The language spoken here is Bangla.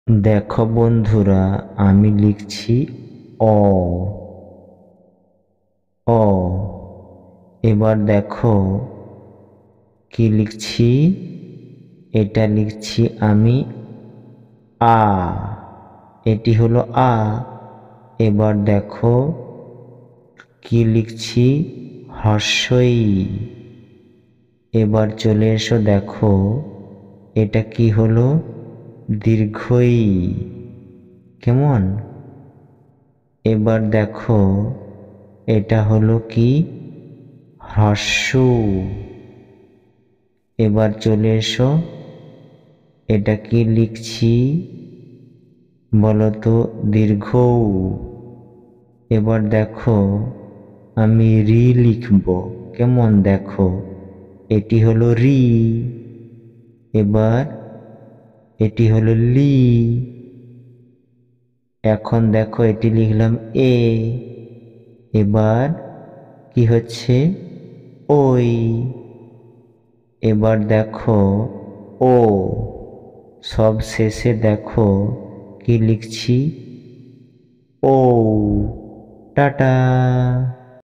দেখো বন্ধুরা, আমি লিখছি অ অ এবার দেখো কি লিখছি। এটা লিখছি আমি আ। এটি হলো আ। এবার দেখো কি লিখছি, হর্ষই। এবার চলে এসো, দেখো এটা কি হলো, দীর্ঘই। কেমন? এবার দেখো এটা হলো কি, হ্রস্ব। এবার চলে এসো, এটা কি লিখছি বলতো, দীর্ঘ। এবার দেখো আমি রি লিখব। কেমন? দেখো এটি হলো রি। এবার এটি হলো লি। এখন দেখো এটি লিখলাম এ। এবার কি হচ্ছে, ওই। এবার দেখো ও। সব শেষে দেখো কি লিখছি, ও। টাটা।